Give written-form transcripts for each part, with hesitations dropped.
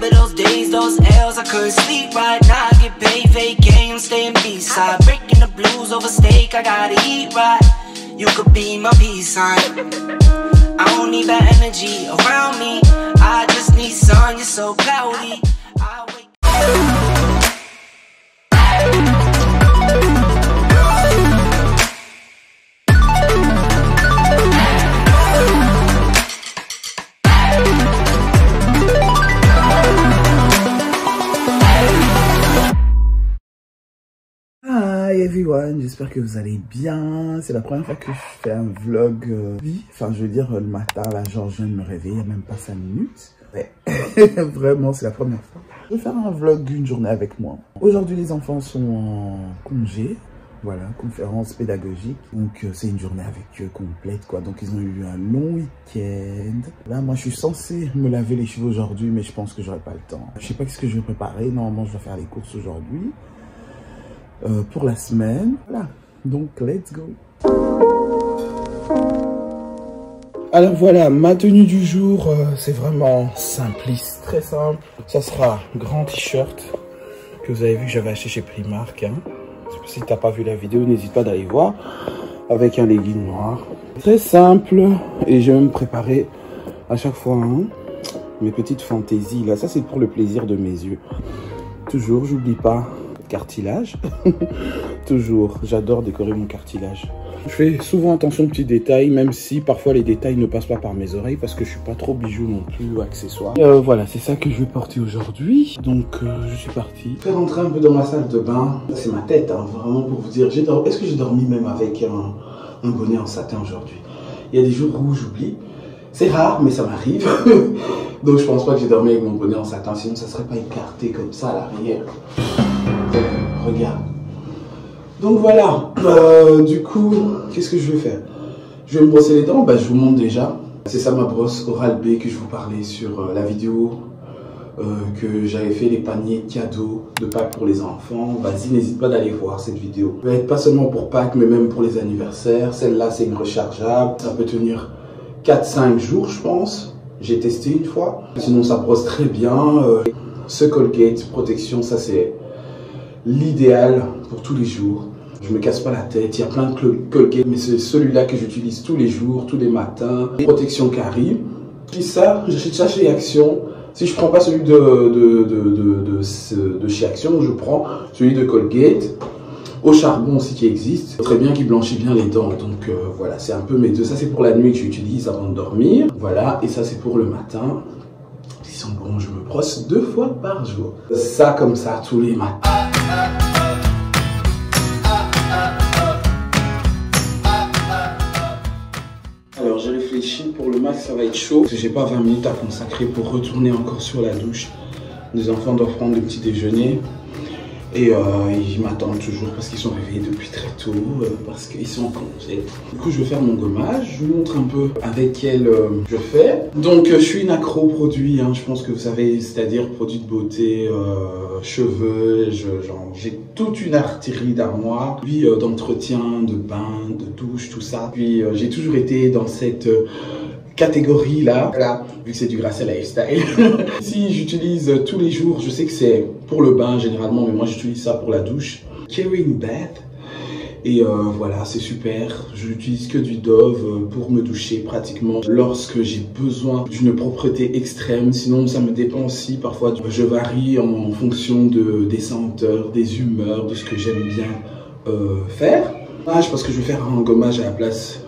remember those days, those L's. I couldn't sleep right now. I get paid, vacay, I'm staying B-side. Breaking the blues over steak, I gotta eat right. You could be my peace sign. I don't need that energy around me. I just need sun, you're so cloudy. I wake Hi everyone, j'espère que vous allez bien. C'est la première fois que je fais un vlog enfin je veux dire le matin, là genre je viens de me réveiller, il n'y a même pas 5 minutes. Ouais. Vraiment c'est la première fois. Je vais faire un vlog d'une journée avec moi. Aujourd'hui les enfants sont en congé, voilà, conférence pédagogique. Donc c'est une journée avec eux complète quoi. Donc ils ont eu un long week-end. Là moi je suis censée me laver les cheveux aujourd'hui, mais je pense que j'aurai pas le temps. Je sais pas ce que je vais préparer, normalement je vais faire les courses aujourd'hui. Pour la semaine, voilà, donc let's go. Alors voilà, ma tenue du jour, c'est vraiment simpliste, très simple. Ça sera grand t-shirt que vous avez vu que j'avais acheté chez Primark, hein. Si t'as pas vu la vidéo, n'hésite pas d'aller voir, avec un legging noir. Très simple, et je vais me préparer à chaque fois hein, mes petites fantaisies là. Ça c'est pour le plaisir de mes yeux. Toujours, j'oublie pas cartilage. Toujours, j'adore décorer mon cartilage. Je fais souvent attention aux petits détails, même si parfois les détails ne passent pas par mes oreilles parce que je suis pas trop bijoux non plus, accessoires. Voilà, c'est ça que je vais porter aujourd'hui. Donc je suis parti. Je vais rentrer un peu dans ma salle de bain. C'est ma tête, hein, vraiment pour vous dire. Est-ce que j'ai dormi même avec un bonnet en satin aujourd'hui? Il y a des jours où j'oublie. C'est rare, mais ça m'arrive. Donc je pense pas que j'ai dormi avec mon bonnet en satin, sinon ça serait pas écarté comme ça à l'arrière. Regarde. Donc voilà, du coup, qu'est-ce que je vais faire? Je vais me brosser les dents, je vous montre déjà. C'est ça ma brosse Oral-B que je vous parlais sur la vidéo que j'avais fait les paniers cadeaux de Pâques pour les enfants. Vas-y, n'hésite pas d'aller voir cette vidéo. Ça va être pas seulement pour Pâques, mais même pour les anniversaires. Celle-là, c'est une rechargeable. Ça peut tenir 4-5 jours, je pense. J'ai testé une fois. Sinon, ça brosse très bien. Ce Colgate protection, ça c'est l'idéal pour tous les jours. Je me casse pas la tête, il y a plein de Colgate, mais c'est celui-là que j'utilise tous les jours, tous les matins. Protection carie. Puis ça, j'achète ça chez Action. Si je prends pas celui de chez Action, je prends celui de Colgate. Au charbon aussi qui existe. Très bien, qui blanchit bien les dents. Donc voilà, c'est un peu mes deux. Ça c'est pour la nuit que j'utilise avant de dormir. Voilà, et ça c'est pour le matin. Ils sont bons, je me brosse 2 fois par jour. Ça comme ça tous les matins. Alors j'ai réfléchi, pour le max ça va être chaud. J'ai pas 20 minutes à consacrer pour retourner encore sur la douche. Les enfants doivent prendre le petit déjeuner. Et ils m'attendent toujours parce qu'ils sont réveillés depuis très tôt, parce qu'ils sont en congé. Du coup, je vais faire mon gommage. Je vous montre un peu avec quel je fais. Donc, je suis une accro produit, hein, je pense que vous savez, c'est-à-dire produits de beauté, cheveux. J'ai toute une artillerie d'armoire, puis d'entretien, de bain, de douche, tout ça. Puis, j'ai toujours été dans cette catégorie là, vu que c'est du Grasset Lifestyle. Si j'utilise tous les jours, je sais que c'est pour le bain généralement, mais moi j'utilise ça pour la douche. Caring Bath. Et voilà, c'est super. Je n'utilise que du Dove pour me doucher pratiquement lorsque j'ai besoin d'une propreté extrême. Sinon, ça me dépend aussi. Parfois, je varie en fonction des senteurs, des humeurs, de ce que j'aime bien faire. Parce que je vais faire un gommage à la place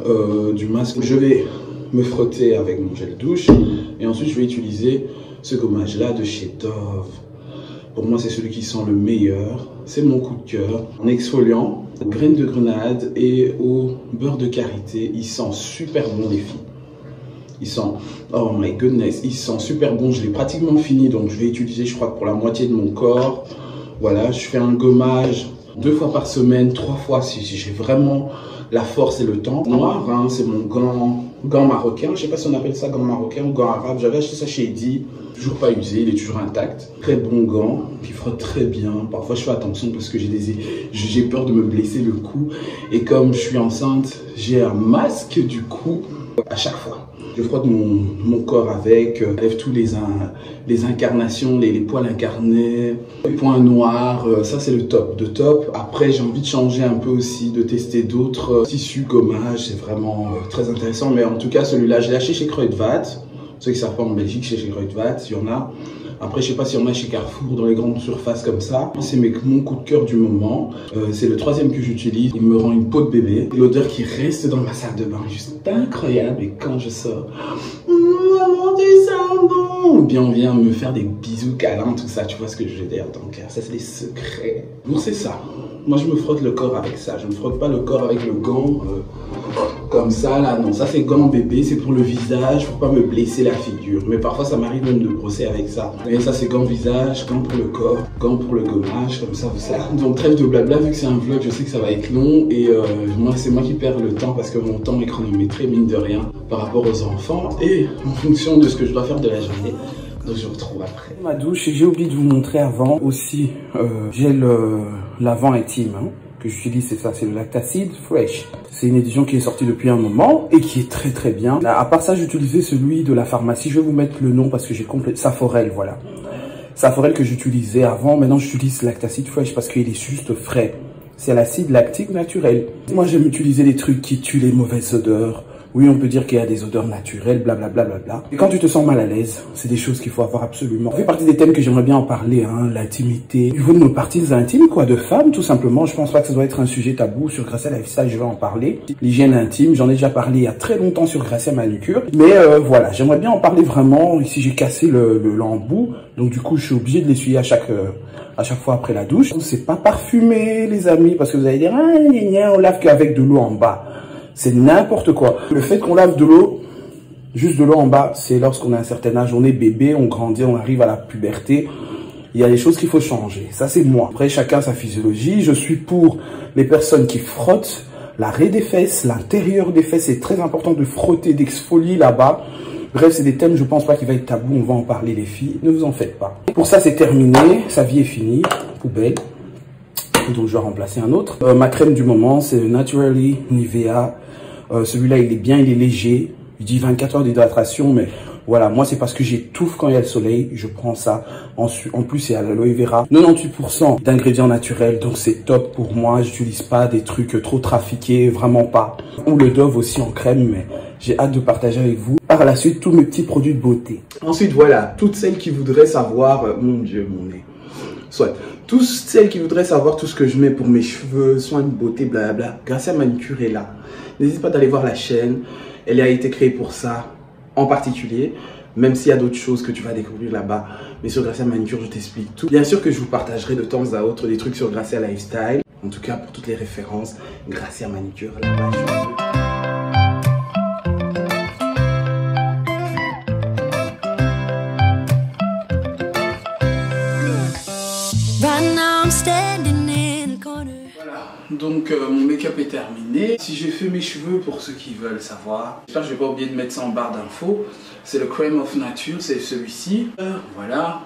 du masque. Je vais me frotter avec mon gel douche et ensuite je vais utiliser ce gommage là de chez Dove. Pour moi c'est celui qui sent le meilleur, c'est mon coup de cœur. En exfoliant, graines de grenade et au beurre de karité, il sent super bon les filles. Il sent, oh my goodness, il sent super bon. Je l'ai pratiquement fini, donc je vais utiliser je crois que pour la moitié de mon corps. Voilà, je fais un gommage 2 fois par semaine, 3 fois si j'ai vraiment la force et le temps. Noir, hein, c'est mon gant marocain. Je sais pas si on appelle ça gant marocain ou gant arabe. J'avais acheté ça chez Eddy. Toujours pas usé, il est toujours intact. Très bon gant, qui frotte très bien. Parfois je fais attention parce que j'ai peur de me blesser le cou. Et comme je suis enceinte, j'ai un masque du coup. À chaque fois. Je frotte mon corps avec, lève tous les incarnations, les poils incarnés, les points noirs, ça c'est le top de top. Après j'ai envie de changer un peu aussi, de tester d'autres tissus gommage, c'est vraiment très intéressant. Mais en tout cas celui-là, je l'ai acheté chez Kruidvat. Ceux qui ne savent pas en Belgique, chez Kruidvat, il y en a. Après, je sais pas si on a chez Carrefour, dans les grandes surfaces comme ça. C'est mon coup de cœur du moment. C'est le 3e que j'utilise. Il me rend une peau de bébé. L'odeur qui reste dans ma salle de bain, juste incroyable. Et quand je sors, maman, tu sens bon. Ou bien on vient me faire des bisous, câlins, tout ça. Tu vois ce que je veux dire? Donc ça, c'est des secrets. Donc c'est ça. Moi, je me frotte le corps avec ça. Je ne me frotte pas le corps avec le gant comme ça, là. Non, ça, c'est gant bébé. C'est pour le visage, pour pas me blesser la figure. Mais parfois, ça m'arrive même de brosser avec ça. Mais ça, c'est gant visage, gant pour le corps, gant pour le gommage, comme ça, ça. Donc, trêve de blabla. Vu que c'est un vlog, je sais que ça va être long. Et moi, c'est moi qui perds le temps parce que mon temps est chronométré, mine de rien, par rapport aux enfants. Et en fonction de ce que je dois faire de la journée. Donc je vous retrouve après. Ma douche, et j'ai oublié de vous montrer avant aussi, j'ai le lavant intime que j'utilise, c'est ça, c'est le Lactacid Fresh. C'est une édition qui est sortie depuis un moment et qui est très très bien. À part ça, j'utilisais celui de la pharmacie, je vais vous mettre le nom parce que j'ai complété, Saforel, voilà. Saforel que j'utilisais avant, maintenant j'utilise Lactacid Fresh parce qu'il est juste frais. C'est l'acide lactique naturel. Moi j'aime utiliser des trucs qui tuent les mauvaises odeurs. Oui, on peut dire qu'il y a des odeurs naturelles, blablabla. Bla. Et quand tu te sens mal à l'aise, c'est des choses qu'il faut avoir absolument. Ça fait partie des thèmes que j'aimerais bien en parler, hein, l'intimité. Au niveau de nos parties intimes, quoi, de femmes, tout simplement. Je pense pas que ça doit être un sujet tabou. Sur Gracia Lifestyle, je vais en parler. L'hygiène intime, j'en ai déjà parlé il y a très longtemps sur Gracia Manucure. Mais voilà, j'aimerais bien en parler vraiment. Ici, j'ai cassé l'embout. Donc du coup, je suis obligé de l'essuyer à chaque fois après la douche. C'est pas parfumé, les amis, parce que vous allez dire, ah, on lave qu'avec de l'eau en bas. C'est n'importe quoi. Le fait qu'on lave de l'eau, juste de l'eau en bas, c'est lorsqu'on a un certain âge, on est bébé, on grandit, on arrive à la puberté. Il y a des choses qu'il faut changer. Ça, c'est moi. Après, chacun sa physiologie. Je suis pour les personnes qui frottent l'arrêt des fesses, l'intérieur des fesses. C'est très important de frotter, d'exfolier là-bas. Bref, c'est des thèmes, je pense pas qu'il va être tabou. On va en parler, les filles. Ne vous en faites pas. Pour ça, c'est terminé. Sa vie est finie. Poubelle. Donc, je vais remplacer un autre. Ma crème du moment, c'est le Naturally Nivea. Celui-là, il est bien, il est léger. Je dis 24 heures d'hydratation, mais voilà, moi, c'est parce que j'étouffe quand il y a le soleil. Je prends ça. En plus, il y a l'aloe vera. 98% d'ingrédients naturels, donc c'est top pour moi. J'utilise pas des trucs trop trafiqués, vraiment pas. Ou le Dove aussi en crème, mais j'ai hâte de partager avec vous. Par la suite, tous mes petits produits de beauté. Ensuite, voilà, toutes celles qui voudraient savoir... mon Dieu, mon nez. Soit, toutes celles qui voudraient savoir tout ce que je mets pour mes cheveux, soins de beauté, blablabla, Gracia Manucure est là. N'hésite pas d'aller voir la chaîne. Elle a été créée pour ça en particulier, même s'il y a d'autres choses que tu vas découvrir là-bas. Mais sur Gracia Manucure, je t'explique tout. Bien sûr que je vous partagerai de temps à autre des trucs sur Gracia Lifestyle. En tout cas, pour toutes les références, Gracia Manucure, la page. Donc mon make-up est terminé. Si j'ai fait mes cheveux, pour ceux qui veulent savoir, j'espère que je vais pas oublier de mettre ça en barre d'infos. C'est le Crème of Nature, c'est celui-ci. Voilà.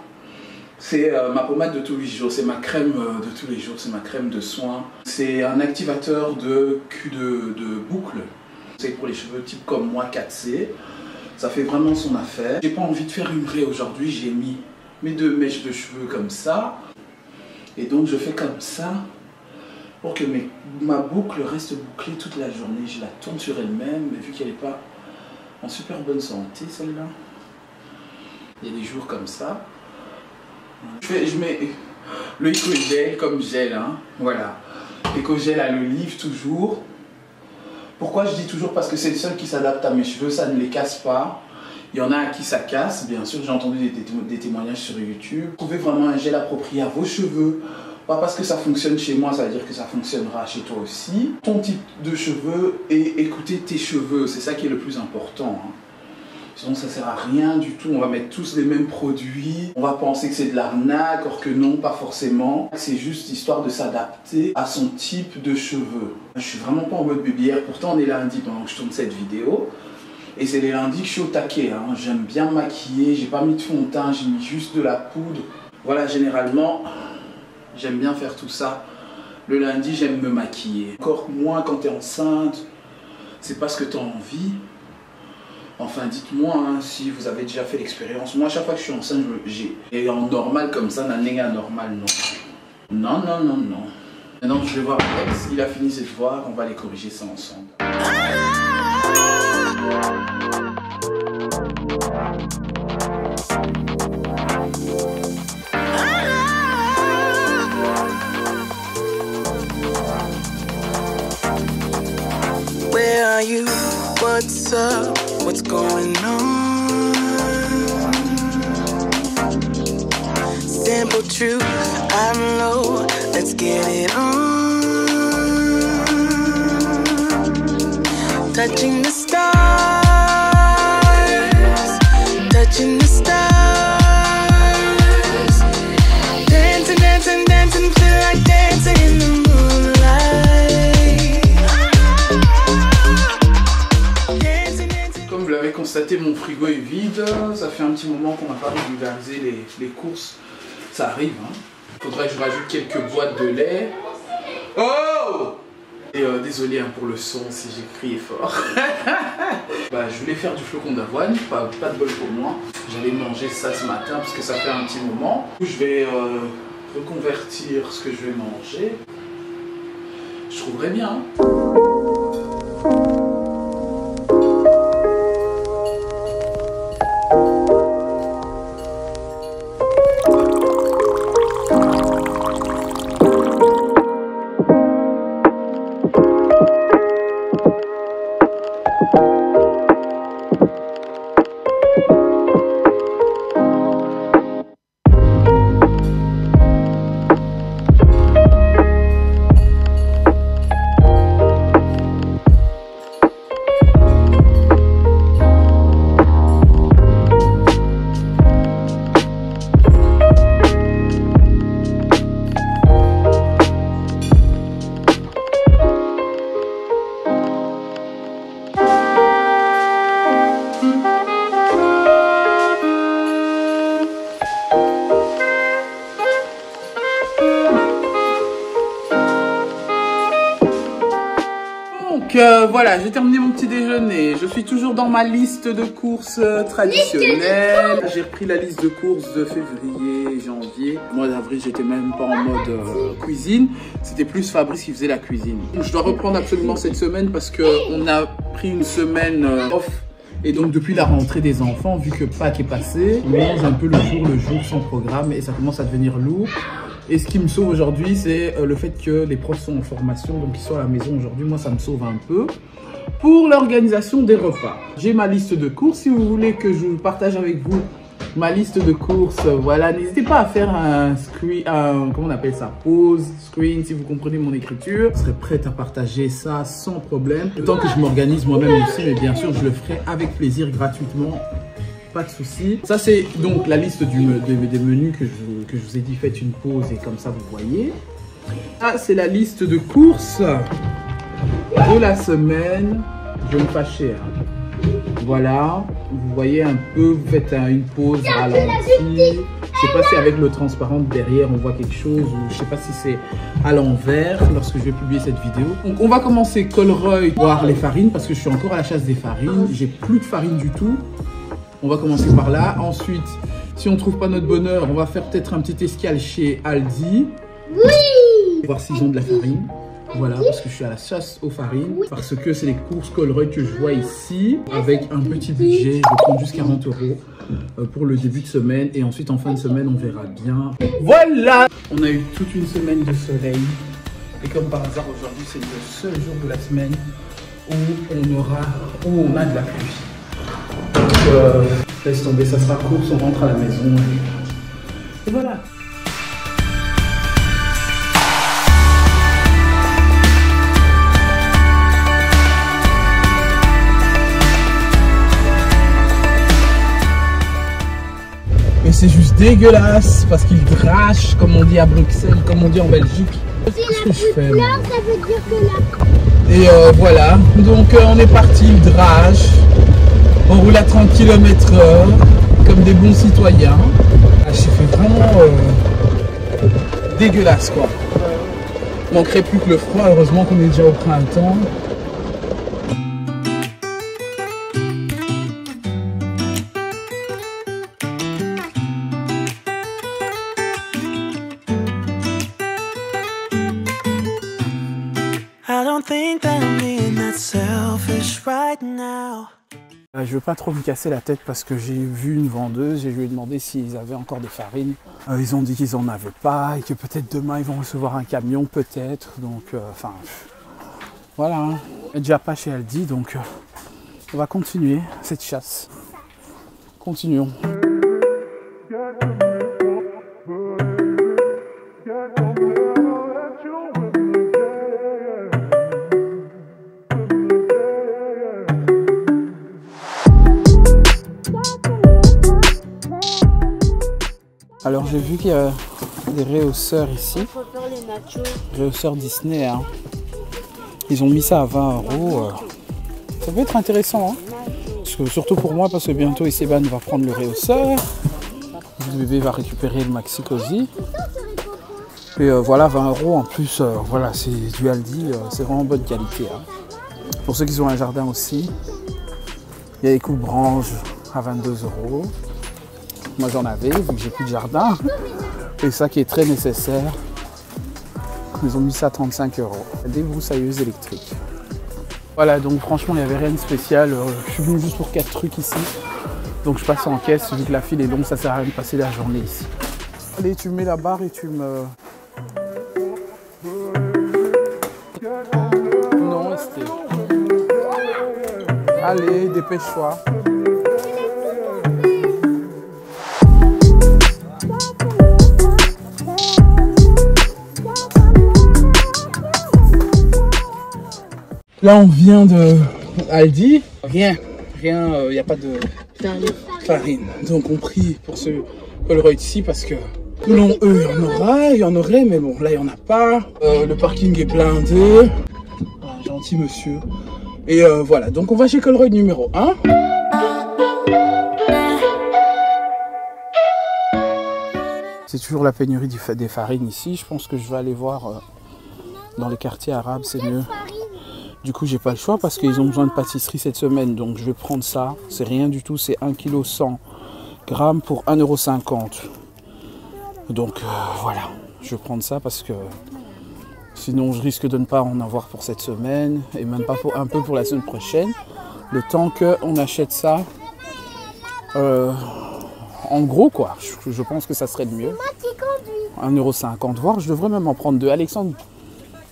C'est ma pommade de tous les jours, c'est ma crème de tous les jours, c'est ma crème de soin. C'est un activateur de cul de boucle. C'est pour les cheveux type comme moi 4C. Ça fait vraiment son affaire. J'ai pas envie de faire une raie aujourd'hui, j'ai mis mes 2 mèches de cheveux comme ça. Et donc je fais comme ça. Pour que ma boucle reste bouclée toute la journée. Je la tourne sur elle-même, mais vu qu'elle n'est pas en super bonne santé, celle-là. Il y a des jours comme ça. Je mets le Ecogel comme gel, hein. Voilà. Ecogel à l'olive toujours. Pourquoi je dis toujours? Parce que c'est le seul qui s'adapte à mes cheveux, ça ne les casse pas. Il y en a à qui ça casse, bien sûr, j'ai entendu des témoignages sur YouTube. Trouvez vraiment un gel approprié à vos cheveux. Pas parce que ça fonctionne chez moi, ça veut dire que ça fonctionnera chez toi aussi. Ton type de cheveux et écouter tes cheveux, c'est ça qui est le plus important. Hein. Sinon ça sert à rien du tout, on va mettre tous les mêmes produits. On va penser que c'est de l'arnaque, or que non, pas forcément. C'est juste histoire de s'adapter à son type de cheveux. Je suis vraiment pas en mode bébière, pourtant on est lundi pendant que je tourne cette vidéo. Et c'est les lundis que je suis au taquet. Hein. J'aime bien maquiller, j'ai pas mis de fond de teint, j'ai mis juste de la poudre. Voilà, généralement... J'aime bien faire tout ça. Le lundi, j'aime me maquiller. Encore moins quand tu es enceinte. C'est pas ce que tu as envie. Enfin, dites-moi hein, si vous avez déjà fait l'expérience. Moi, à chaque fois que je suis enceinte, et en normal comme ça, n'est anormal, non. Non, non, non, non. Maintenant, je vais voir Alex. Il a fini ses devoirs. On va les corriger ça ensemble. Where are you? What's up? What's going on? Simple truth, I'm low, let's get it on. Touching the stars, touching the stars. Dancing, dancing, dancing, feel like dancing in the constaté, mon frigo est vide. Ça fait un petit moment qu'on n'a pas régularisé les courses. Ça arrive, hein. Faudrait que je rajoute quelques boîtes de lait. Oh! Et désolé hein, pour le son si j'ai crié fort. Bah, je voulais faire du flocon d'avoine, pas de bol pour moi. J'allais manger ça ce matin parce que ça fait un petit moment. Je vais reconvertir ce que je vais manger. Je trouverais bien. Hein. Voilà, j'ai terminé mon petit déjeuner. Je suis toujours dans ma liste de courses traditionnelles. J'ai repris la liste de courses de février, janvier. Au mois d'avril, j'étais même pas en mode cuisine. C'était plus Fabrice qui faisait la cuisine. Je dois reprendre absolument cette semaine parce qu'on a pris une semaine off. Et donc depuis la rentrée des enfants, vu que Pâques est passé, on mange un peu le jour sans programme et ça commence à devenir lourd. Et ce qui me sauve aujourd'hui, c'est le fait que les profs sont en formation, donc ils sont à la maison aujourd'hui. Moi, ça me sauve un peu. Pour l'organisation des repas, j'ai ma liste de courses. Si vous voulez que je partage avec vous ma liste de courses, voilà, n'hésitez pas à faire un screen, comment on appelle ça, pause, screen, si vous comprenez mon écriture. Je serai prête à partager ça sans problème. Le temps que je m'organise moi-même aussi, mais bien sûr, je le ferai avec plaisir, gratuitement. Pas de souci. Ça c'est donc la liste des menus que je vous ai dit, faites une pause et comme ça vous voyez. Ça c'est la liste de courses de la semaine. Je vais me fâcher. Hein. Voilà, vous voyez un peu, vous faites une pause ralentie. Je sais pas si avec le transparent derrière on voit quelque chose ou je sais pas si c'est à l'envers lorsque je vais publier cette vidéo. Donc on va commencer Colruyt, voir les farines parce que je suis encore à la chasse des farines. J'ai plus de farine du tout. On va commencer par là. Ensuite, si on ne trouve pas notre bonheur, on va faire peut-être un petit escale chez Aldi. Oui! Voir s'ils ont de la farine. Voilà, parce que je suis à la chasse aux farines. Oui. Parce que c'est les courses Colruyt que je vois ici. Avec un petit budget, je vais prendre juste 40 € pour le début de semaine. Et ensuite, en fin de semaine, on verra bien. Voilà! On a eu toute une semaine de soleil. Et comme par hasard, aujourd'hui, c'est le seul jour de la semaine où on a de la pluie. Laisse tomber, ça sera course, on rentre à la maison et voilà. Mais c'est juste dégueulasse parce qu'il drache, comme on dit à Bruxelles, comme on dit en Belgique. Qu'est-ce que je fais? Ça veut dire que et voilà, donc on est parti, il drache. On roule à 30 km/h, comme des bons citoyens. Ah, j'ai fait vraiment dégueulasse, quoi. Manquerait plus que le froid, heureusement qu'on est déjà au printemps. Je ne veux pas trop me casser la tête parce que j'ai vu une vendeuse et je lui ai demandé s'ils avaient encore des farines. Ils ont dit qu'ils n'en avaient pas et que peut-être demain ils vont recevoir un camion, peut-être. Donc, enfin, voilà. Hein. Déjà pas chez Aldi, donc on va continuer cette chasse. Continuons. Alors j'ai vu qu'il y a des réhausseurs ici, réhausseurs Disney, hein. Ils ont mis ça à 20 €, ça peut être intéressant, hein. Parce que, surtout pour moi, parce que bientôt Esteban va prendre le réhausseur, le bébé va récupérer le Maxi Cosi, et voilà 20 € en plus, voilà c'est du Aldi, c'est vraiment bonne qualité, hein. Pour ceux qui ont un jardin aussi, il y a des coupe-branches à 22 €. Moi j'en avais, vu que j'ai plus de jardin. Et ça qui est très nécessaire. Ils ont mis ça à 35 €. Des broussailleuses électriques. Voilà, donc franchement il n'y avait rien de spécial. Je suis venu juste pour 4 trucs ici. Donc je passe en caisse, vu que la file est longue, ça sert à rien de passer la journée ici. Allez, tu mets la barre et tu me... Non, Estée. Allez, dépêche-toi. Là, on vient de Aldi. Rien, il n'y a pas de farine. Donc, on prie pour ce Colruyt ici parce que selon eux, il y en aurait, mais bon, là, il n'y en a pas. Le parking est blindé. Ah, gentil monsieur. Et voilà, donc on va chez Colruyt numéro 1. C'est toujours la pénurie des farines ici. Je pense que je vais aller voir dans les quartiers arabes, c'est mieux. Du coup, j'ai pas le choix parce qu'ils ont besoin de pâtisserie cette semaine. Donc, je vais prendre ça. C'est rien du tout. C'est 1 kg 100 grammes pour 1,50 €. Donc, voilà. Je vais prendre ça parce que sinon, je risque de ne pas en avoir pour cette semaine. Et même pas pour un peu pour la semaine prochaine. Le temps qu'on achète ça en gros, quoi. Je pense que ça serait le mieux. 1,50 €. Voire, je devrais même en prendre deux. Alexandre,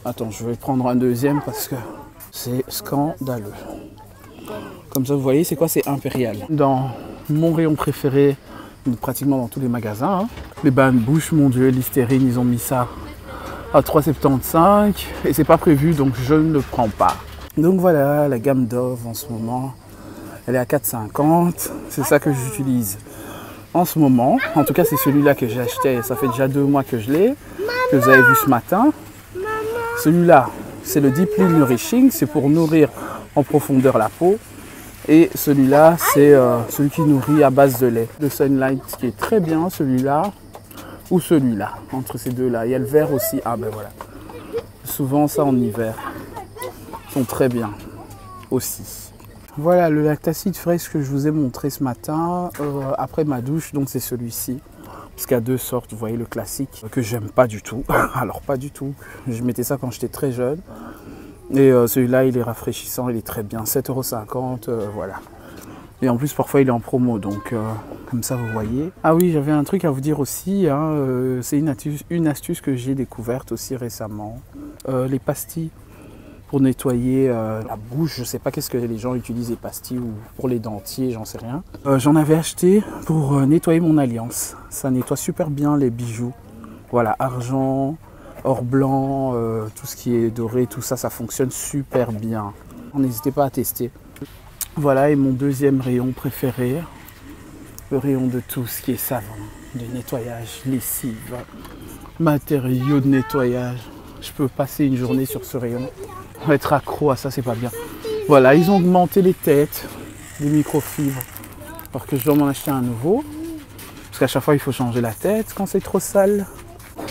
attends, je vais prendre un deuxième parce que c'est scandaleux. Comme ça, vous voyez, c'est quoi? C'est impérial. Dans mon rayon préféré, pratiquement dans tous les magasins, hein, les bains de bouche, mon Dieu, Listerine, ils ont mis ça à 3,75 € et c'est pas prévu, donc je ne le prends pas. Donc voilà, la gamme Dove en ce moment, elle est à 4,50 €. C'est ça que j'utilise en ce moment. En tout cas, c'est celui-là que j'ai acheté. Ça fait déjà 2 mois que je l'ai, que vous avez vu ce matin. Celui-là, c'est le Deeply Nourishing, c'est pour nourrir en profondeur la peau. Et celui-là, c'est celui qui nourrit à base de lait. Le Sunlight qui est très bien, celui-là ou celui-là. Entre ces deux-là, il y a le vert aussi. Ah ben voilà. Souvent ça en hiver. Ils sont très bien aussi. Voilà le Lactacid Fresh que je vous ai montré ce matin après ma douche. Donc c'est celui-ci. Parce qu'il y a deux sortes, vous voyez le classique que j'aime pas du tout. Alors pas du tout. Je mettais ça quand j'étais très jeune. Et celui-là il est rafraîchissant, il est très bien. 7,50 €, voilà. Et en plus parfois il est en promo, donc comme ça vous voyez. Ah oui, j'avais un truc à vous dire aussi, hein, c'est une astuce que j'ai découverte aussi récemment. Les pastilles pour nettoyer la bouche, je sais pas qu'est-ce que les gens utilisent, les pastilles ou pour les dentiers, j'en sais rien. J'en avais acheté pour nettoyer mon alliance. Ça nettoie super bien les bijoux. Voilà, argent, or blanc, tout ce qui est doré, tout ça, ça fonctionne super bien. N'hésitez pas à tester. Voilà, et mon deuxième rayon préféré, le rayon de tout ce qui est savon, de nettoyage, lessive, matériaux de nettoyage. Je peux passer une journée sur ce rayon. Être accro à ça, c'est pas bien. Voilà, ils ont augmenté les têtes, les microfibres, alors que je dois m'en acheter un nouveau. Parce qu'à chaque fois, il faut changer la tête quand c'est trop sale.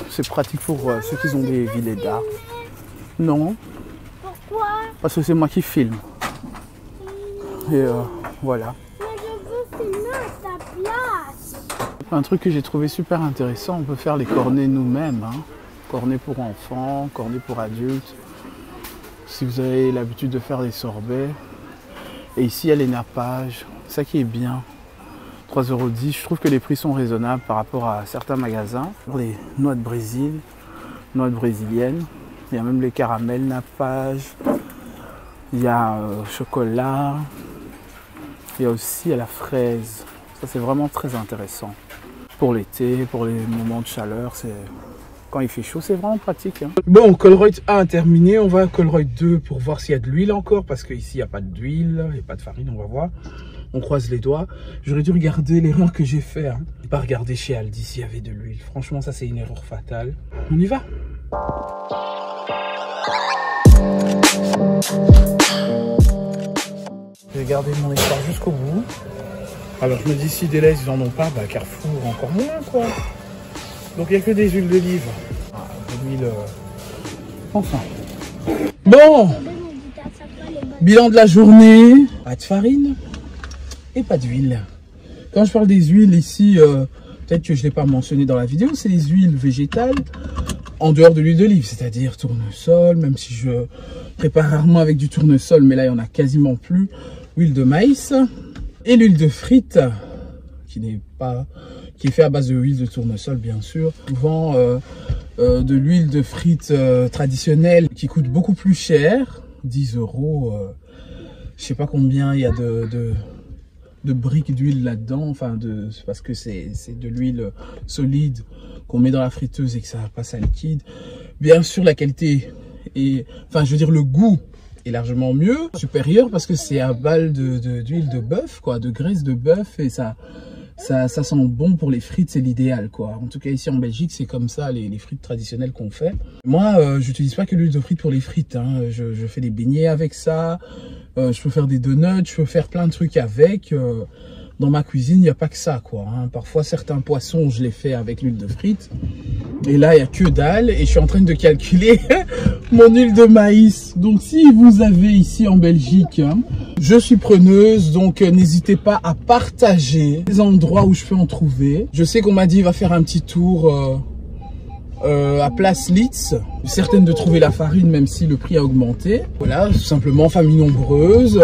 C'est pratique pour ceux qui ont des villes d'art. Non. Pourquoi? Parce que c'est moi qui filme. Et voilà. Mais je veux filmer à ta place. Un truc que j'ai trouvé super intéressant, on peut faire les cornets nous-mêmes. Hein. Cornets pour enfants, cornets pour adultes. Si vous avez l'habitude de faire des sorbets. Et ici, il y a les nappages. Ça qui est bien. 3,10 €. Je trouve que les prix sont raisonnables par rapport à certains magasins. Les noix de Brésil, noix brésiliennes. Il y a même les caramels nappages. Il y a chocolat. Il y a aussi la fraise. Ça, c'est vraiment très intéressant. Pour l'été, pour les moments de chaleur, c'est... Quand il fait chaud, c'est vraiment pratique. Hein. Bon, Colruyt 1 terminé. On va à Colruyt 2 pour voir s'il y a de l'huile encore. Parce qu'ici, il n'y a pas d'huile, il n'y a pas de farine, on va voir. On croise les doigts. J'aurais dû regarder l'erreur que j'ai fait. Hein. Pas regarder chez Aldi s'il y avait de l'huile. Franchement, ça, c'est une erreur fatale. On y va. J'ai gardé mon histoire jusqu'au bout. Alors, je me dis, si Deleuze, ils en ont pas, bah Carrefour, encore moins, quoi. Donc, il n'y a que des huiles d'olive. Ah, de l'huile... Enfin. Bon. Bilan de la journée. Pas de farine et pas d'huile. Quand je parle des huiles ici, peut-être que je ne l'ai pas mentionné dans la vidéo, c'est les huiles végétales en dehors de l'huile d'olive, c'est-à-dire tournesol, même si je prépare rarement avec du tournesol, mais là, il n'y en a quasiment plus. Huile de maïs et l'huile de frites, qui est fait à base de huile de tournesol, bien sûr. Souvent, de l'huile de frites traditionnelle qui coûte beaucoup plus cher, 10 €. Je sais pas combien il y a de briques d'huile là-dedans, enfin parce que c'est de l'huile solide qu'on met dans la friteuse et que ça passe à liquide. Bien sûr, la qualité est, enfin je veux dire le goût est largement mieux, supérieur, parce que c'est à balle d'huile de bœuf, quoi, de graisse de bœuf, et ça sent bon pour les frites, c'est l'idéal, quoi. En tout cas, ici en Belgique, c'est comme ça, les frites traditionnelles qu'on fait. Moi, j'utilise pas que l'huile de frites pour les frites, hein. Je fais des beignets avec ça, je peux faire des donuts, je peux faire plein de trucs avec. Dans ma cuisine, il n'y a pas que ça, quoi. Hein. Parfois, certains poissons, je les fais avec l'huile de frites. Et là, il n'y a que dalle. Et je suis en train de calculer mon huile de maïs. Donc, si vous avez ici en Belgique, hein, je suis preneuse. Donc, n'hésitez pas à partager les endroits où je peux en trouver. Je sais qu'on m'a dit, va faire un petit tour à Place Litz. Certaines de trouver la farine, même si le prix a augmenté. Voilà, tout simplement, famille nombreuse.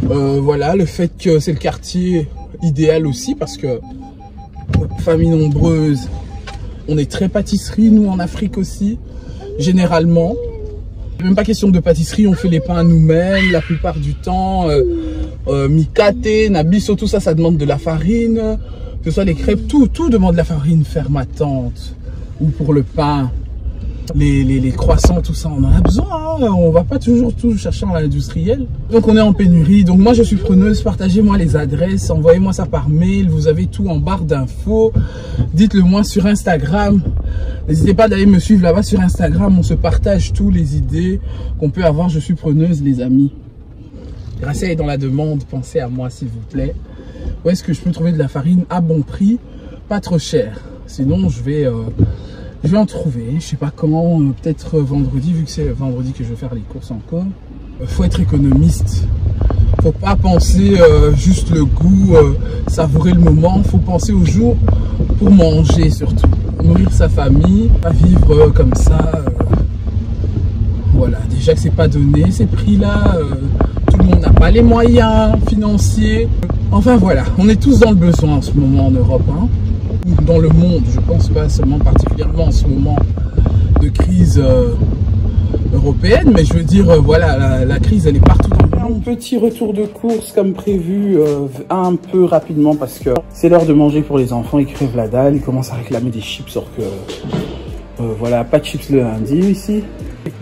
Voilà, le fait que c'est le quartier idéal aussi, parce que famille nombreuse, on est très pâtisserie, nous en Afrique aussi, généralement. Même pas question de pâtisserie, on fait les pains nous-mêmes la plupart du temps. Mikate, nabiso, tout ça, ça demande de la farine. Que ce soit les crêpes, tout demande de la farine fermentante. Ou pour le pain, les croissants, tout ça, on en a besoin. Hein. On va pas toujours tout chercher en industriel. Donc on est en pénurie. Donc moi je suis preneuse. Partagez-moi les adresses, envoyez-moi ça par mail. Vous avez tout en barre d'infos. Dites-le moi sur Instagram. N'hésitez pas d'aller me suivre là-bas sur Instagram. On se partage tous les idées qu'on peut avoir. Je suis preneuse, les amis. Grâce à dans la demande, pensez à moi s'il vous plaît. Où est-ce que je peux trouver de la farine à bon prix, pas trop cher? Sinon je vais en trouver, je sais pas quand, peut-être vendredi, vu que c'est vendredi que je vais faire les courses encore. Faut être économiste, faut pas penser juste le goût, savourer le moment, faut penser au jour pour manger surtout, nourrir sa famille, pas vivre comme ça. Voilà, déjà que c'est pas donné ces prix-là, tout le monde n'a pas les moyens financiers. Enfin voilà, on est tous dans le besoin en ce moment en Europe, hein. Dans le monde, je pense pas seulement particulièrement en ce moment de crise européenne, mais je veux dire, voilà, la crise elle est partout dans le monde. Un petit retour de course comme prévu, un peu rapidement parce que c'est l'heure de manger pour les enfants, ils crèvent la dalle, ils commencent à réclamer des chips, sauf que voilà, pas de chips le lundi ici.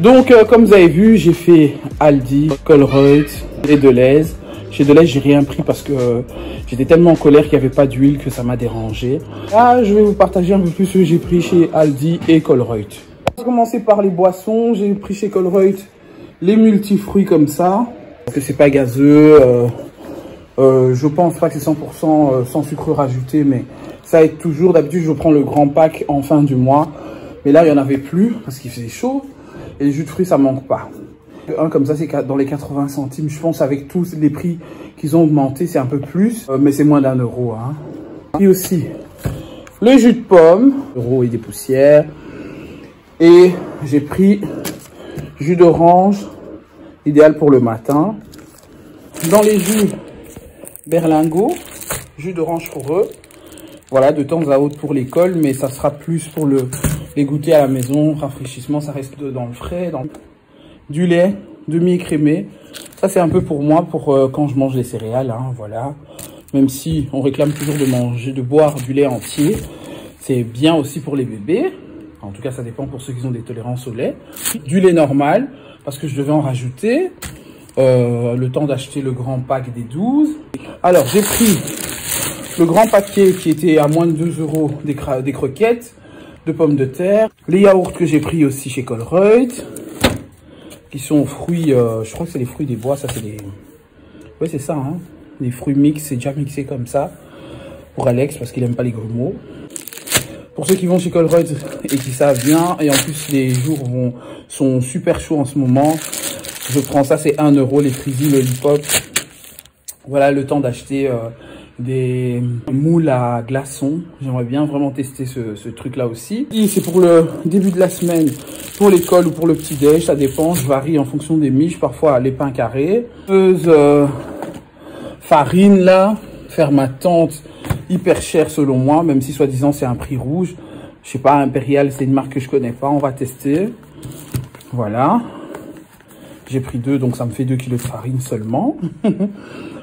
Donc comme vous avez vu, j'ai fait Aldi, Colruyt et Deleuze. Chez Deleuze, j'ai rien pris parce que j'étais tellement en colère qu'il n'y avait pas d'huile que ça m'a dérangé. Là, je vais vous partager un peu plus ce que j'ai pris chez Aldi et Colruyt. On va commencer par les boissons. J'ai pris chez Colruyt les multifruits comme ça. Parce que c'est pas gazeux. Je pense pas que c'est 100% sans sucre rajouté, mais ça aide toujours. D'habitude, je prends le grand pack en fin du mois. Mais là, il n'y en avait plus parce qu'il faisait chaud. Et les jus de fruits, ça manque pas. Un comme ça, c'est dans les 80 centimes. Je pense avec tous les prix qu'ils ont augmenté, c'est un peu plus. Mais c'est moins d'1 €. Hein. Et aussi, le jus de pomme, euro et des poussières. Et j'ai pris jus d'orange, idéal pour le matin. Dans les jus, berlingot, jus d'orange pour eux. Voilà, de temps à autre pour l'école, mais ça sera plus pour les goûter à la maison. Rafraîchissement, ça reste dans le frais. Du lait demi-écrémé. Ça, c'est un peu pour moi, pour quand je mange les céréales, hein, voilà. Même si on réclame toujours de boire du lait entier, c'est bien aussi pour les bébés. En tout cas, ça dépend pour ceux qui ont des tolérances au lait. Du lait normal, parce que je devais en rajouter. Le temps d'acheter le grand pack des 12. Alors, j'ai pris le grand paquet qui était à moins de 2 € des croquettes, de pommes de terre. Les yaourts que j'ai pris aussi chez Colruyt, qui sont aux fruits, je crois que c'est les fruits des bois, ça c'est les... Oui, c'est ça, hein. Les fruits mix, c'est déjà mixé comme ça. Pour Alex, parce qu'il n'aime pas les grumeaux. Pour ceux qui vont chez Colruyt et qui savent bien, et en plus les jours sont super chauds en ce moment, je prends ça, c'est 1 €, les Freezy Lollipop. Voilà, le temps d'acheter des moules à glaçons. J'aimerais bien vraiment tester ce truc-là aussi. Et c'est pour le début de la semaine, pour l'école ou pour le petit-déj, ça dépend. Je varie en fonction des miches, parfois les pains carrés. Farine, là, faire ma tante, hyper cher selon moi, même si soi-disant c'est un prix rouge. Je sais pas, Impérial, c'est une marque que je connais pas, on va tester. Voilà. J'ai pris 2, donc ça me fait 2 kg de farine seulement.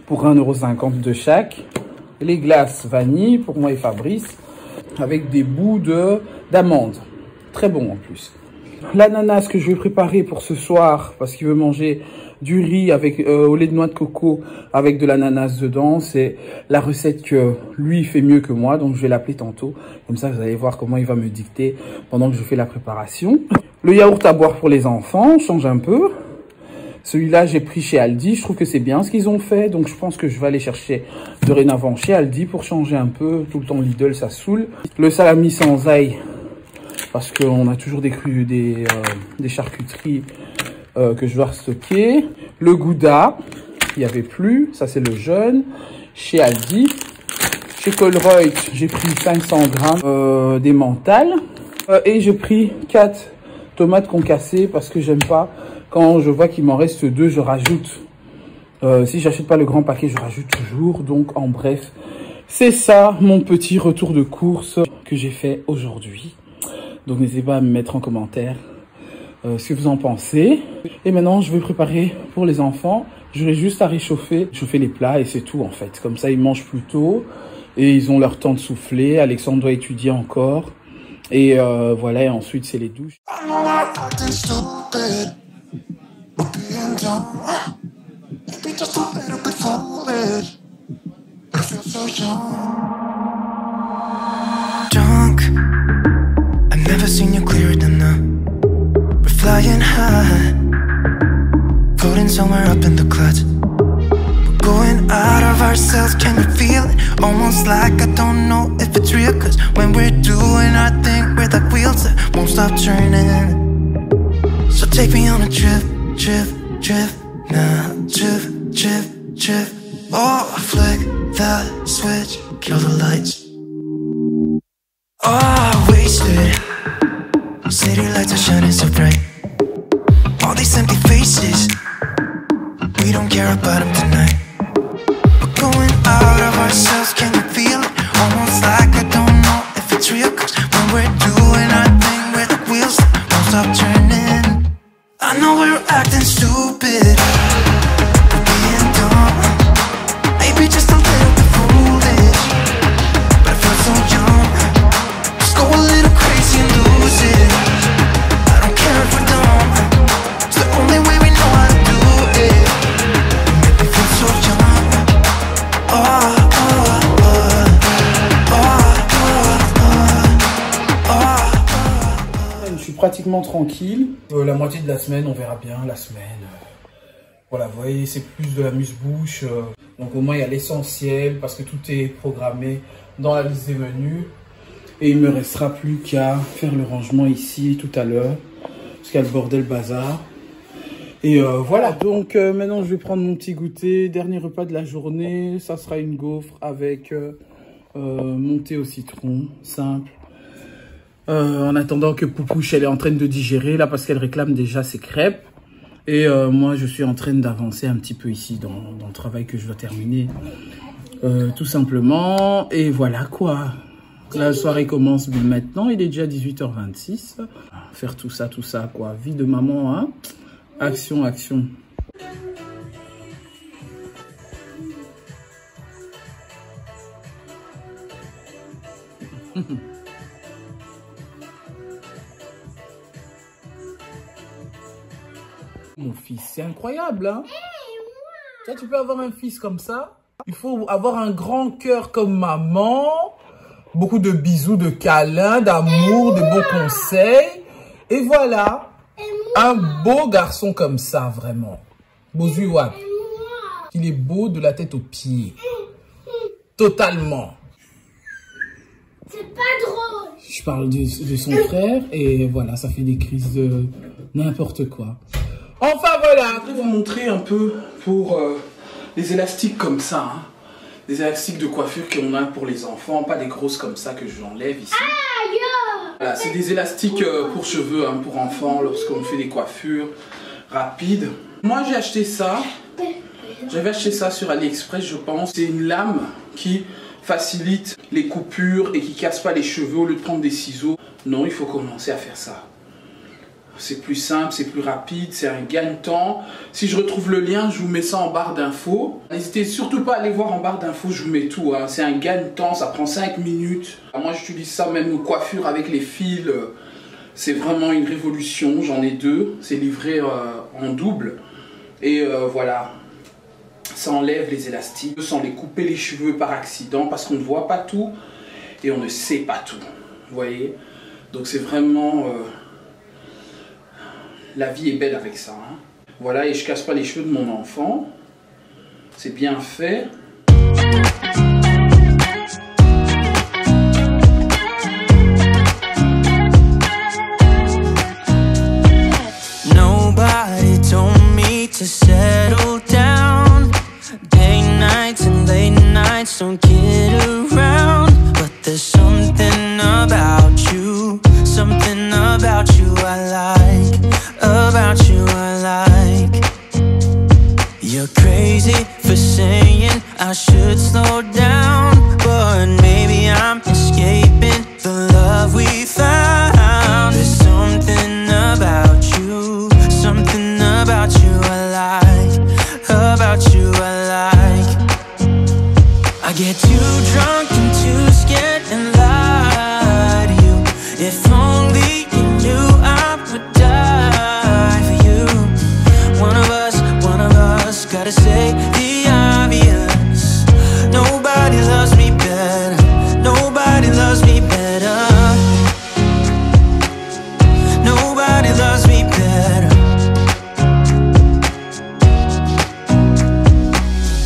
Pour 1,50 € de chaque. Les glaces vanille, pour moi et Fabrice, avec des bouts d'amande. Très bon en plus. L'ananas que je vais préparer pour ce soir, parce qu'il veut manger du riz avec au lait de noix de coco avec de l'ananas dedans. C'est la recette que lui fait mieux que moi, donc je vais l'appeler tantôt. Comme ça, vous allez voir comment il va me dicter pendant que je fais la préparation. Le yaourt à boire pour les enfants, change un peu. Celui-là, j'ai pris chez Aldi. Je trouve que c'est bien ce qu'ils ont fait. Donc, je pense que je vais aller chercher dorénavant chez Aldi pour changer un peu. Tout le temps, Lidl, ça saoule. Le salami sans ail, parce qu'on a toujours des charcuteries que je dois stocker. Le Gouda, il n'y avait plus. Ça, c'est le jeune. Chez Aldi. Chez Colruyt, j'ai pris 500 grammes des mentales. Et j'ai pris 4 tomates concassées parce que j'aime pas. Quand je vois qu'il m'en reste 2, je rajoute. Si j'achète pas le grand paquet, je rajoute toujours. Donc, en bref, c'est ça mon petit retour de course que j'ai fait aujourd'hui. Donc, n'hésitez pas à me mettre en commentaire ce que vous en pensez. Et maintenant, je vais préparer pour les enfants. J'aurai juste à réchauffer les plats et c'est tout en fait. Comme ça, ils mangent plus tôt et ils ont leur temps de souffler. Alexandre doit étudier encore. Et voilà, et ensuite, c'est les douches. Being dumb, maybe just a little bit foolish, but I feel so young. Drunk, I've never seen you clearer than now. We're flying high, floating somewhere up in the clouds. We're going out of ourselves, can you feel it? Almost like I don't know if it's real, cause when we're doing our thing, we're like wheels that won't stop turning. So take me on a trip. Drift, drift, now drift, drift, drift. Oh, I flick the switch, kill the lights. Oh, wasted. City lights are shining so bright. All these empty faces, we don't care about them tonight. We're going out of ourselves, can you feel it? Almost like I don't know if it's real, cause when we're doing our thing, we're the wheels that won't stop turning. I know we're acting stupid, we're being dumb, maybe just a little bit foolish, but I feel so young. Just go a little crazy and lose it. I don't care if we're dumb, it's the only way we know how to do it. You make me feel so young. Oh, oh, oh, oh, oh, oh, oh. Je suis pratiquement tranquille. La moitié de la semaine, on verra bien la semaine. Voilà, vous voyez, c'est plus de la muse-bouche. Donc au moins, il y a l'essentiel parce que tout est programmé dans la liste des menus. Et il ne me restera plus qu'à faire le rangement ici tout à l'heure. Parce qu'il y a le bordel bazar. Et voilà, donc maintenant, je vais prendre mon petit goûter. Dernier repas de la journée. Ça sera une gaufre avec mon thé au citron, simple. En attendant que Poupouche, elle est en train de digérer, là, parce qu'elle réclame déjà ses crêpes. Et moi, je suis en train d'avancer un petit peu ici dans le travail que je dois terminer. Tout simplement. Et voilà quoi. La soirée commence maintenant. Il est déjà 18h26. Faire tout ça quoi. Vie de maman, hein. Action, action. Mon fils, c'est incroyable, hein? Toi, tu peux avoir un fils comme ça. Il faut avoir un grand cœur comme maman. Beaucoup de bisous, de câlins, d'amour, de beaux conseils. Et voilà, un beau garçon comme ça, vraiment. Bozuiwak. Il est beau de la tête aux pieds. Totalement. C'est pas drôle. Je parle de son frère et voilà, ça fait des crises de n'importe quoi. Enfin voilà, je vais vous montrer un peu pour les élastiques comme ça. Hein. Des élastiques de coiffure qu'on a pour les enfants, pas des grosses comme ça que j'enlève ici. Voilà, c'est des élastiques pour cheveux, hein, pour enfants, lorsqu'on fait des coiffures rapides. Moi j'ai acheté ça, j'avais acheté ça sur AliExpress je pense. C'est une lame qui facilite les coupures et qui casse pas les cheveux au lieu de prendre des ciseaux. Non, il faut commencer à faire ça. C'est plus simple, c'est plus rapide, c'est un gain-temps. Si je retrouve le lien, je vous mets ça en barre d'infos. N'hésitez surtout pas à aller voir en barre d'infos, je vous mets tout. Hein. C'est un gain-temps, ça prend 5 minutes. Moi, j'utilise ça même aux coiffures avec les fils. C'est vraiment une révolution, j'en ai 2. C'est livré en double. Et voilà, ça enlève les élastiques, sans les couper les cheveux par accident, parce qu'on ne voit pas tout et on ne sait pas tout. Vous voyez? Donc c'est vraiment... la vie est belle avec ça. Hein. Voilà, et je casse pas les cheveux de mon enfant. C'est bien fait. Nobody told me to settle down. Day nights and late nights don't get around. But there's something about you. Something about you I like. About you I like. You're crazy for saying I should slow down, but maybe I'm escaping the love we found. There's something about you, something about you I like, about you I like. I get too drunk and too scared and lie to you. If only you knew I would die for you. One of us, gotta say the obvious. Nobody loves me better. Nobody loves me better. Nobody loves me better.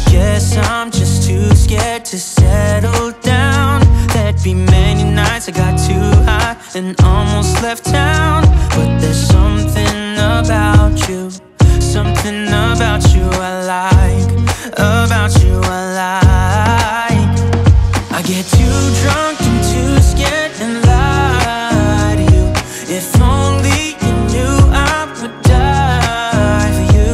Guess I'm just too scared to settle down. There'd be many nights I got too high and almost left town. But there's something about you, something about you I like, about you I like. I get too drunk and too scared and lie to you. If only you knew I would die for you.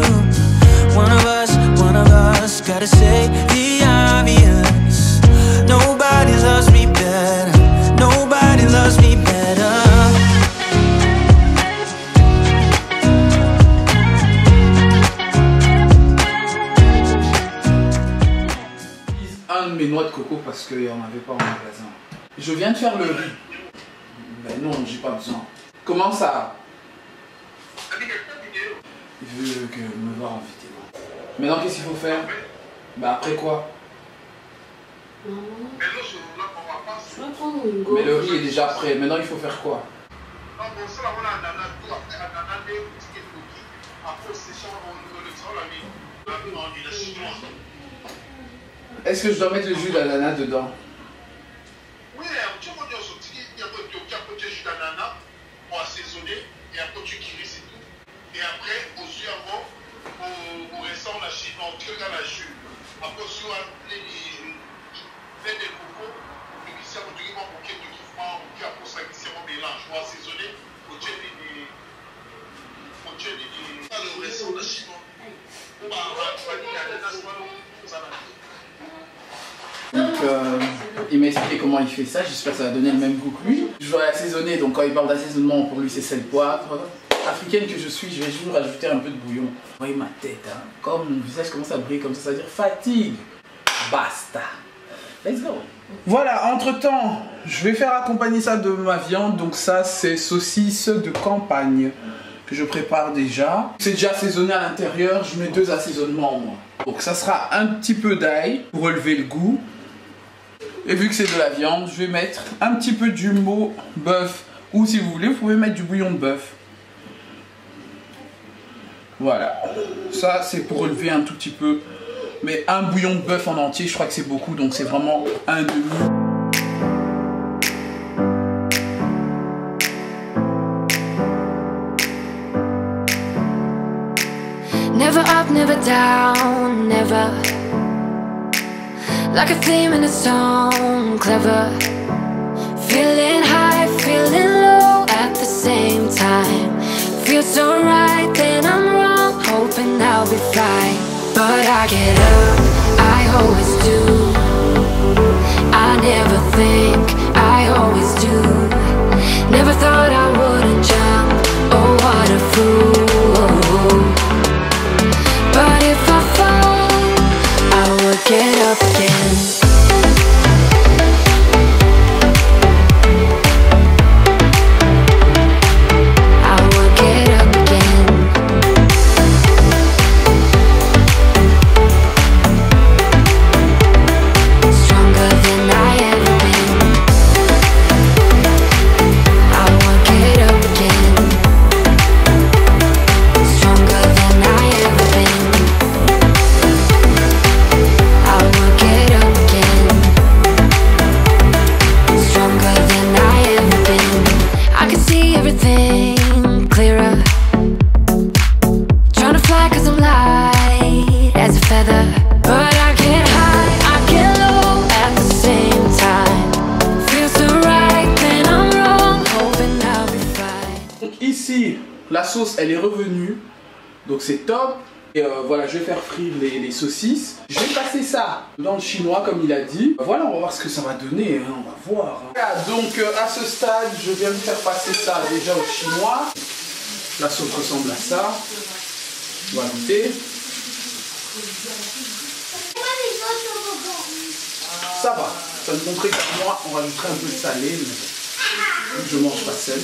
One of us, gotta say the obvious. Nobody loves me better. Nobody loves me better. Un de mes noix de coco parce qu'il n'y en avait pas en magasin. Je viens de faire le riz. Mais non, j'ai pas besoin. Comment ça? Il veut que me voir en vidéo. Maintenant, qu'est-ce qu'il faut faire? Bah après quoi? Mais le riz est déjà prêt. Maintenant, il faut faire quoi? Est-ce que je dois mettre le jus d'ananas dedans? Oui, tu peux dire il y a un peu de jus d'ananas pour assaisonner et après tu cuis c'est tout. Et après, au jus avant, au restant, la chine, on tire dans la jus. Après, sur les fait des cocos, et puis ça, on dirait un bouquet de kiffement, qui après ça, c'est un mélange. On va assaisonner, au tire le restant, la il m'a expliqué comment il fait ça, j'espère que ça va donner le même goût que lui. Je vais assaisonner, donc quand il parle d'assaisonnement, pour lui c'est sel, poivre. Africaine que je suis, je vais toujours rajouter un peu de bouillon. Vous voyez ma tête, hein? Comme mon visage commence à briller comme ça veut dire fatigue. Basta. Let's go. Voilà, entre temps, je vais faire accompagner ça de ma viande. Donc ça, c'est saucisse de campagne que je prépare déjà. C'est déjà assaisonné à l'intérieur, je mets 2 assaisonnements moi. Donc ça sera un petit peu d'ail pour relever le goût. Et vu que c'est de la viande, je vais mettre un petit peu de jumbo bœuf. Ou si vous voulez, vous pouvez mettre du bouillon de bœuf. Voilà, ça c'est pour relever un tout petit peu. Mais un bouillon de bœuf en entier, je crois que c'est beaucoup, donc c'est vraiment un demi. Never up, never down, never. Like a theme in a song, clever. Feeling high, feeling low at the same time. Feels so right, then I'm wrong, hoping I'll be fine. But I get up, I always do. I never think, I always do. Never thought I wouldn't jump, oh what a fool. But if I fall, I will get up again. La sauce elle est revenue, donc c'est top. Et voilà, je vais faire frire les saucisses. Je vais passer ça dans le chinois comme il a dit. Voilà, on va voir ce que ça va donner, hein, on va voir. Voilà, donc à ce stade, je viens de faire passer ça déjà au chinois. La sauce ressemble à ça. On va goûter. Ça va, ça me montrait que moi, on rajouterait un peu de salé, mais je mange pas seul.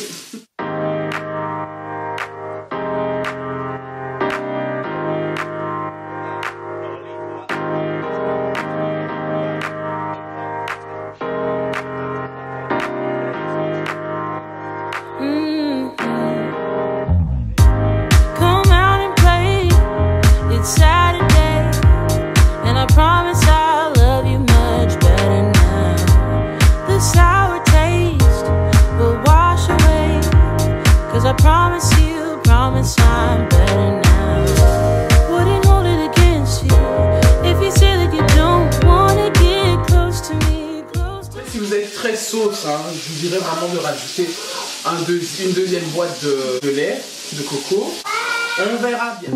Si vous êtes très sauce, hein, je vous dirais vraiment de rajouter une deuxième boîte de lait, de coco. On verra bien.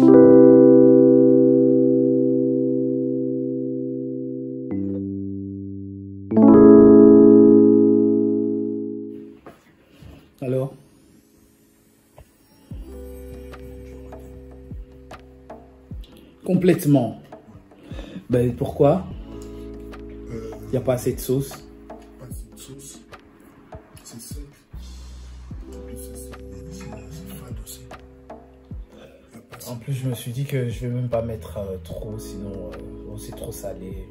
Alors? Complètement. Ben pourquoi? Il n'y a pas assez de sauce. Pas assez de sauce. C'est sec. En plus, je me suis dit que je vais même pas mettre trop, sinon c'est trop salé.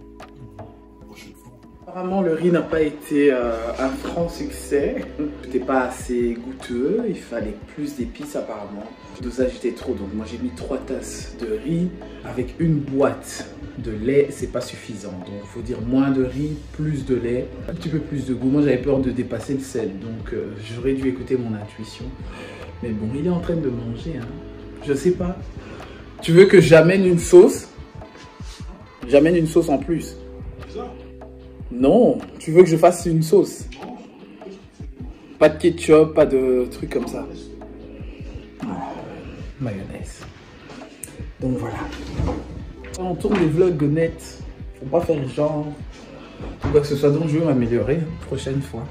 Apparemment, le riz n'a pas été un franc succès. C'était pas assez goûteux, il fallait plus d'épices apparemment. Le dosage était trop, donc moi j'ai mis 3 tasses de riz avec une boîte de lait, c'est pas suffisant. Donc il faut dire moins de riz, plus de lait, un petit peu plus de goût. Moi j'avais peur de dépasser le sel, donc j'aurais dû écouter mon intuition. Mais bon, il est en train de manger, hein. Je sais pas. Tu veux que j'amène une sauce? J'amène une sauce en plus. Non, tu veux que je fasse une sauce? Pas de ketchup, pas de trucs comme ça. Mayonnaise. Donc voilà. On tourne les vlogs net. Faut pas faire genre. Tout quoi que ce soit, donc je vais m'améliorer prochaine fois.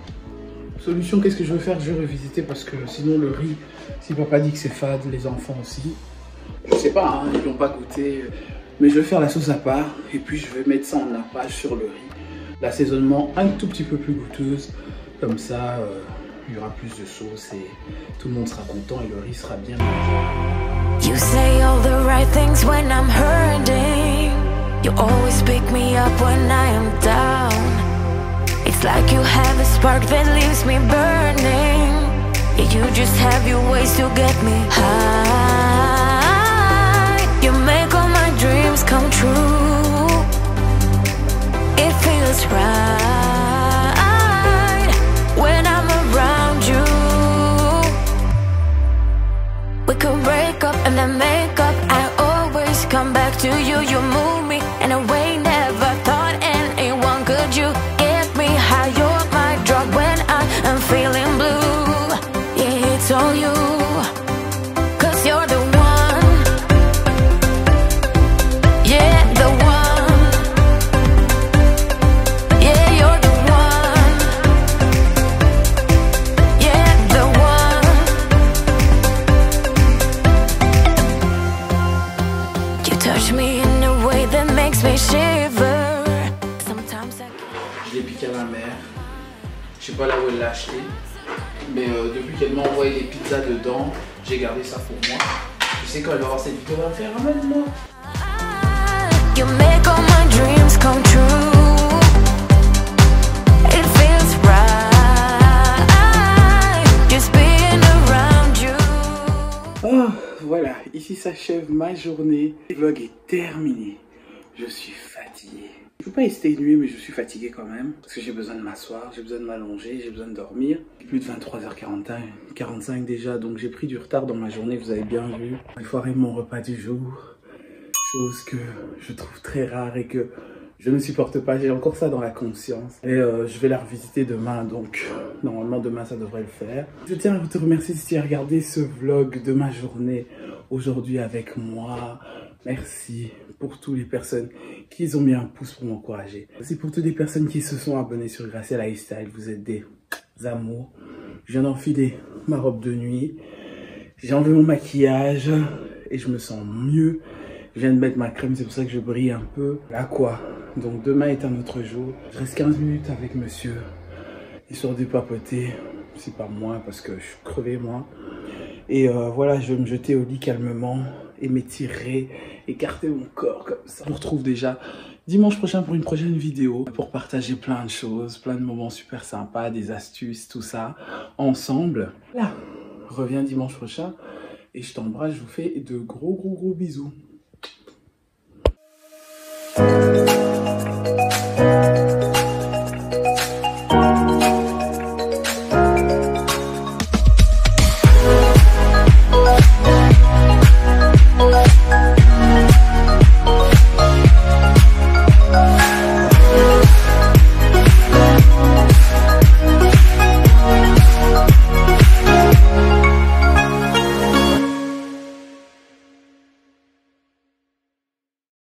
Solution, qu'est-ce que je veux faire? Je vais revisiter parce que sinon le riz, si papa dit que c'est fade, les enfants aussi. Je sais pas, hein, ils n'ont pas goûté. Mais je vais faire la sauce à part et puis je vais mettre ça en nappage sur le riz. L'assaisonnement un tout petit peu plus goûteuse. Comme ça, il y aura plus de sauce et tout le monde sera content et le riz sera bien mangé. You say all the right things when I'm hurting. You always pick me up when I am down. It's like you have a spark that leaves me burning. Yeah, you just have your ways to get me high. You make all my dreams come true. It feels right when I'm around you. We could break up and then make up. I always come back to you. You move me in a way never thought anyone could. You get me high. You're my drug when I am feeling blue. Yeah, it's all you. 'Cause you're the one. Yeah, the one. Yeah, you're the one. Yeah, the one. You touch me in a way that makes me shiver. Sometimes I Je l'ai piqué à ma mère. Je sais pas là où elle l'a acheté. Mais depuis qu'elle m'a envoyé les pizzas dedans, j'ai gardé ça pour moi. Je sais quand elle va voir cette vidéo, elle va me faire ramène-moi. You make all my dreams come true. It feels right. Just being around you. Oh, voilà, ici s'achève ma journée. Le vlog est terminé. Je suis fatigué. Je ne peux pas exténuer, mais je suis fatigué quand même. Parce que j'ai besoin de m'asseoir, j'ai besoin de m'allonger, j'ai besoin de dormir. Plus de 23h45 déjà, donc j'ai pris du retard dans ma journée, vous avez bien vu. J'ai foiré mon repas du jour. Chose que je trouve très rare et que je ne supporte pas. J'ai encore ça dans la conscience. Et je vais la revisiter demain, donc normalement demain ça devrait le faire. Je tiens à vous remercier si tu as regardé ce vlog de ma journée aujourd'hui avec moi. Merci pour toutes les personnes qui ont mis un pouce pour m'encourager. Merci pour toutes les personnes qui se sont abonnées sur Gracia Lifestyle. Vous êtes des amours. Je viens d'enfiler ma robe de nuit. J'ai enlevé mon maquillage et je me sens mieux. Je viens de mettre ma crème, c'est pour ça que je brille un peu. Là quoi. Donc demain est un autre jour. Je reste 15 minutes avec monsieur. Histoire de papoter. C'est pas moi parce que je suis crevé moi. Et voilà, je vais me jeter au lit calmement et m'étirer, écarter mon corps comme ça. On se retrouve déjà dimanche prochain pour une prochaine vidéo. Pour partager plein de choses, plein de moments super sympas, des astuces, tout ça, ensemble. Là, reviens dimanche prochain et je t'embrasse, je vous fais de gros bisous.